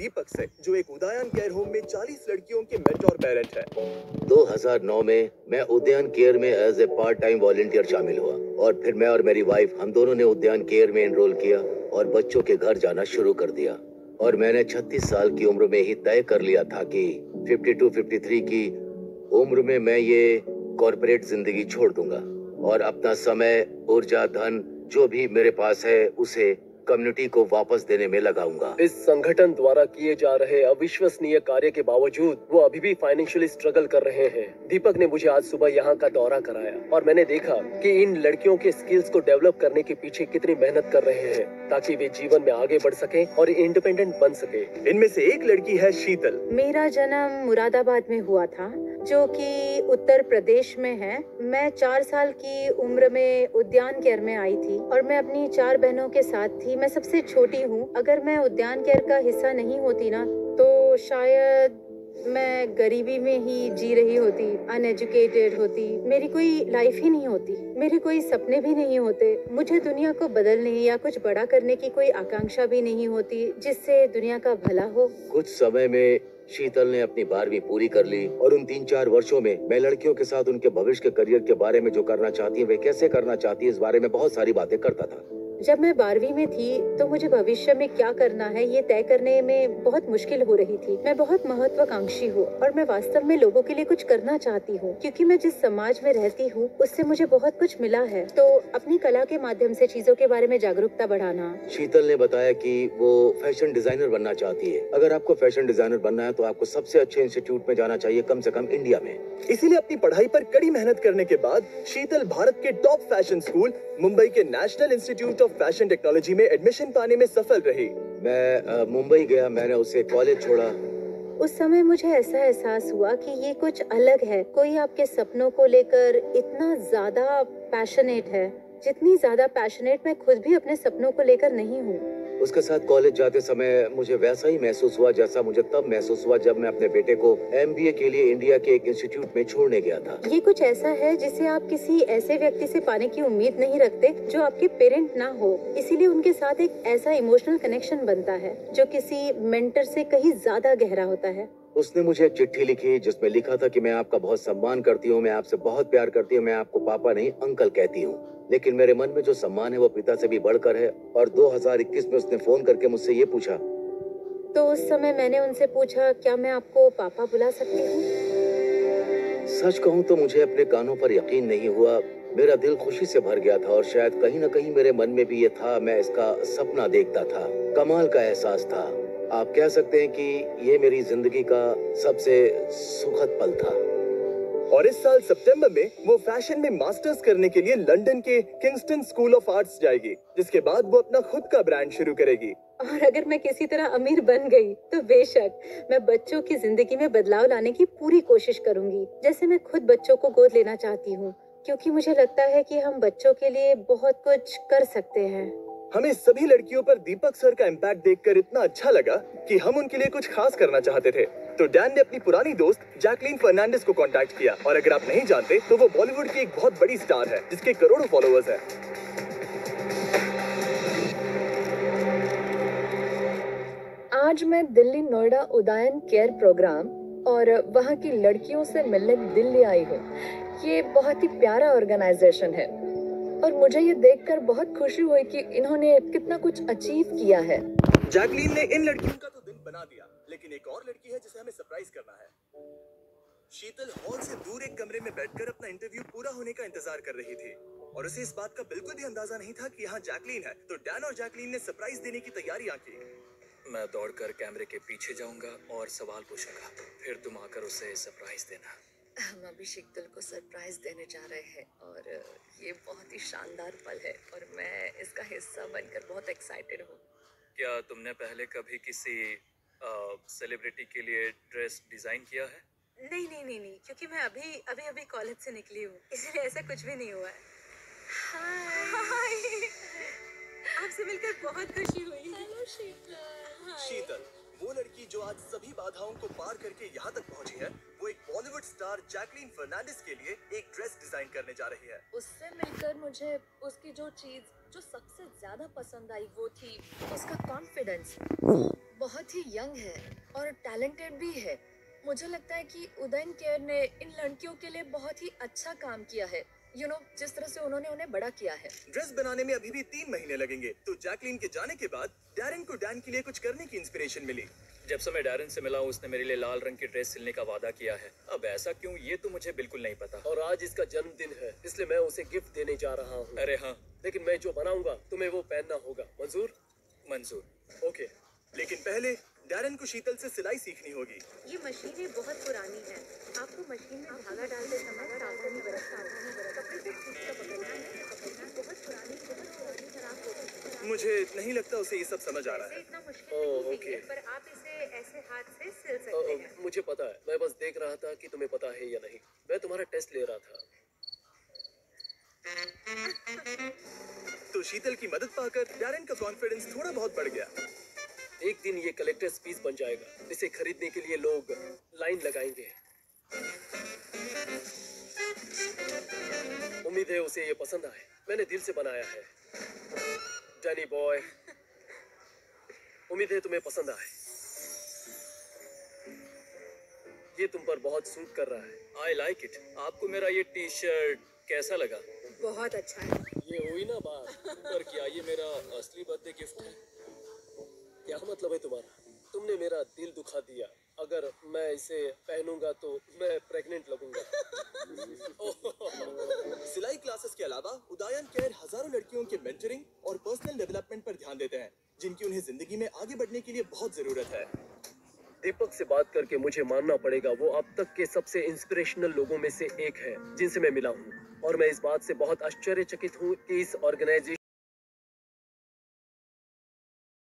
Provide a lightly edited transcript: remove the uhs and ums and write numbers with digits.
दीपक से, जो एक उदयन केयर होम में 40 लड़कियों के मेंटोर पेरेंट है। 2009 में मैं उद्यान केयर में as a part time volunteer शामिल हुआ और फिर मैं और मेरी वाइफ हम दोनों ने उद्यान केयर में एनरोल किया और बच्चों के घर जाना शुरू कर दिया। और मैंने 36 साल की उम्र में ही तय कर लिया था कि 52-53 की उम्र में मैं ये कॉर्पोरेट जिंदगी छोड़ दूंगा और अपना समय, ऊर्जा, धन जो भी मेरे पास है उसे कम्युनिटी को वापस देने में लगाऊंगा। इस संगठन द्वारा किए जा रहे अविश्वसनीय कार्य के बावजूद वो अभी भी फाइनेंशियली स्ट्रगल कर रहे हैं। दीपक ने मुझे आज सुबह यहाँ का दौरा कराया और मैंने देखा कि इन लड़कियों के स्किल्स को डेवलप करने के पीछे कितनी मेहनत कर रहे हैं ताकि वे जीवन में आगे बढ़ सके और इंडिपेंडेंट बन सके। इनमें से एक लड़की है शीतल। मेरा जन्म मुरादाबाद में हुआ था, जो कि उत्तर प्रदेश में है। मैं 4 साल की उम्र में उद्यान केयर में आई थी और मैं अपनी 4 बहनों के साथ थी। मैं सबसे छोटी हूँ। अगर मैं उद्यान केयर का हिस्सा नहीं होती ना, तो शायद मैं गरीबी में ही जी रही होती, अनएजुकेटेड होती, मेरी कोई लाइफ ही नहीं होती, मेरे कोई सपने भी नहीं होते, मुझे दुनिया को बदलने या कुछ बड़ा करने की कोई आकांक्षा भी नहीं होती जिससे दुनिया का भला हो। कुछ समय में शीतल ने अपनी 12वीं पूरी कर ली और उन 3-4 वर्षों में मैं लड़कियों के साथ उनके भविष्य के करियर के बारे में जो करना चाहती है, वे कैसे करना चाहती है, इस बारे में बहुत सारी बातें करता था। जब मैं 12वीं में थी तो मुझे भविष्य में क्या करना है ये तय करने में बहुत मुश्किल हो रही थी। मैं बहुत महत्वाकांक्षी हूँ और मैं वास्तव में लोगों के लिए कुछ करना चाहती हूँ, क्योंकि मैं जिस समाज में रहती हूँ उससे मुझे बहुत कुछ मिला है। तो अपनी कला के माध्यम से चीजों के बारे में जागरूकता बढ़ाना। शीतल ने बताया कि वो फैशन डिजाइनर बनना चाहती है। अगर आपको फैशन डिजाइनर बनना है तो आपको सबसे अच्छे इंस्टीट्यूट में जाना चाहिए, कम से कम इंडिया में। इसीलिए अपनी पढ़ाई पर कड़ी मेहनत करने के बाद शीतल भारत के टॉप फैशन स्कूल मुंबई के national institute of fashion technology में एडमिशन पाने में सफल रही। मैं मुंबई गया, मैंने उसे कॉलेज छोड़ा। उस समय मुझे ऐसा एहसास हुआ कि ये कुछ अलग है। कोई आपके सपनों को लेकर इतना ज्यादा पैशनेट है जितनी ज्यादा पैशनेट मैं खुद भी अपने सपनों को लेकर नहीं हूँ। उसके साथ कॉलेज जाते समय मुझे वैसा ही महसूस हुआ जैसा मुझे तब महसूस हुआ जब मैं अपने बेटे को MBA के लिए इंडिया के एक इंस्टीट्यूट में छोड़ने गया था। ये कुछ ऐसा है जिसे आप किसी ऐसे व्यक्ति से पाने की उम्मीद नहीं रखते जो आपके पेरेंट ना हो, इसीलिए उनके साथ एक ऐसा इमोशनल कनेक्शन बनता है जो किसी मेंटर से कहीं ज्यादा गहरा होता है। उसने मुझे एक चिट्ठी लिखी जिसमें लिखा था कि मैं आपका बहुत सम्मान करती हूँ, मैं आपसे बहुत प्यार करती हूँ, मैं आपको पापा नहीं अंकल कहती हूँ, लेकिन मेरे मन में जो सम्मान है वो पिता से भी बढ़कर है। और 2021 में उसने फोन करके मुझसे ये पूछा। तो उस समय मैंने उनसे पूछा, क्या मैं आपको पापा बुला सकती हूँ? सच कहूँ तो मुझे अपने कानों पर यकीन नहीं हुआ। मेरा दिल खुशी से भर गया था और शायद कहीं न कहीं मेरे मन में भी ये था, मैं इसका सपना देखता था। कमाल का एहसास था। आप कह सकते हैं कि ये मेरी जिंदगी का सबसे सुखद पल था। और इस साल सितंबर में वो फैशन में मास्टर्स करने के लिए लंदन के किंगस्टन स्कूल ऑफ आर्ट्स जाएगी, जिसके बाद वो अपना खुद का ब्रांड शुरू करेगी। और अगर मैं किसी तरह अमीर बन गई तो बेशक मैं बच्चों की जिंदगी में बदलाव लाने की पूरी कोशिश करूंगी, जैसे मैं खुद बच्चों को गोद लेना चाहती हूँ, क्योंकि मुझे लगता है कि हम बच्चों के लिए बहुत कुछ कर सकते हैं। हमें सभी लड़कियों पर दीपक सर का इम्पैक्ट देखकर इतना अच्छा लगा कि हम उनके लिए कुछ खास करना चाहते थे। तो डैन ने अपनी पुरानी दोस्त जैकलीन फर्नांडिस को कांटेक्ट किया। और अगर आप नहीं जानते तो वो बॉलीवुड की एक बहुत बड़ी स्टार है जिसके करोड़ों फॉलोअर्स हैं। आज मैं दिल्ली नोएडा उदयन केयर प्रोग्राम और वहाँ की लड़कियों से मिलने दिल्ली आई हूँ। ये बहुत ही प्यारा ऑर्गेनाइजेशन है और मुझे ये देखकर बहुत खुशी हुई कि इन्होंने कितना कुछ अचीव किया है। जैकलीन ने इन लड़कियों का तो दिन बना दिया, लेकिन एक और लड़की है जिसे हमें सरप्राइज करना है। शीतल हॉल से दूर एक कमरे में बैठकर अपना इंटरव्यू पूरा होने का इंतजार कर रही थी और उसे इस बात का बिल्कुल भी अंदाजा नहीं था कि यहाँ जैकलीन है। तो डैन और जैकलीन ने सरप्राइज देने की तैयारियां की। मैं दौड़कर कैमरे के पीछे जाऊंगा और सवाल पूछूंगा, फिर तुम आकर उसे सरप्राइज देना। हम अभी शीतल को सरप्राइज देने जा रहे हैं और ये बहुत ही शानदार पल है और मैं इसका हिस्सा बनकर बहुत एक्साइटेड हूँ। क्या तुमने पहले कभी किसी सेलिब्रिटी के लिए ड्रेस डिजाइन किया है? नहीं, क्योंकि मैं अभी कॉलेज से निकली हूँ, इसलिए ऐसा कुछ भी नहीं हुआ है। हाय, आपसे मिलकर बहुत खुशी हुई। हेलो शीतल, वो लड़की जो आज सभी बाधाओं को पार करके यहाँ तक पहुँची है, वो एक बॉलीवुड स्टार जैकलीन फर्नांडिस के लिए एक ड्रेस डिजाइन करने जा रही है। उससे मिलकर मुझे उसकी जो चीज जो सबसे ज्यादा पसंद आई वो थी उसका कॉन्फिडेंस। वो बहुत ही यंग है और टैलेंटेड भी है। मुझे लगता है कि उदयन केयर ने इन लड़कियों के लिए बहुत ही अच्छा काम किया है। जिस तरह से उन्होंने उन्हें बड़ा किया है। ड्रेस बनाने में अभी भी 3 महीने लगेंगे, तो जैकलीन के जाने के बाद डैरेन को डैन के लिए कुछ करने की इंस्पिरेशन मिली। जब से मैं डैरन से मिला हूँ उसने मेरे लिए लाल रंग की ड्रेस सिलने का वादा किया है। अब ऐसा क्यों, ये तो मुझे बिल्कुल नहीं पता। और आज इसका जन्मदिन है, इसलिए मैं उसे गिफ्ट देने जा रहा हूँ। अरे हाँ, लेकिन मैं जो बनाऊंगा तुम्हें वो पहनना होगा। मंजूर? मंजूर। ओके। लेकिन पहले डैरेन को शीतल से सिलाई सीखनी होगी। ये मशीनें बहुत पुरानी हैं। आपको मशीन में धागा डालते समय सावधानी बरतना कपड़े को ठीक से पकड़ना है। बहुत पुरानी खराब होती है। मुझे नहीं लगता उसे ये सब समझ आ रहा है। इतना मुश्किल नहीं है, ओके। पर आप इसे ऐसे हाथ से सिल सकते हैं। मुझे पता है, मैं बस देख रहा था कि तुम्हें पता है या नहीं। मैं तुम्हारा टेस्ट ले रहा था। तो शीतल की मदद पाकर डैरेन का कॉन्फिडेंस थोड़ा बहुत बढ़ गया। एक दिन ये कलेक्टर्स पीस बन जाएगा। इसे खरीदने के लिए लोग लाइन लगाएंगे। उम्मीद है उसे ये पसंद आए। मैंने दिल से बनाया है। डैनी बॉय, उम्मीद है तुम्हें पसंद आए। ये तुम पर बहुत सूट कर रहा है। I like it. आपको मेरा ये टी शर्ट कैसा लगा? बहुत अच्छा है। ये हुई ना बात। पर क्या ये मेरा असली बर्थडे गिफ्ट है? क्या मतलब है तुम्हारा? तुमने मेरा दिल दुखा दिया। अगर मैं इसे पहनूंगा तो मैं प्रेग्नेंट लगूंगा। सिलाई क्लासेस के अलावा उदयन केयर हजारों लड़कियों के मेंटरिंग और पर्सनल डेवलपमेंट पर ध्यान देते हैं, जिनकी उन्हें जिंदगी में आगे बढ़ने के लिए बहुत जरूरत है। दीपक से बात करके मुझे मानना पड़ेगा वो अब तक के सबसे इंस्पिरेशनल लोगों में से एक है जिनसे मैं मिला हूँ। और मैं इस बात से बहुत आश्चर्यचकित हूँ कि इस ऑर्गेनाइजेशन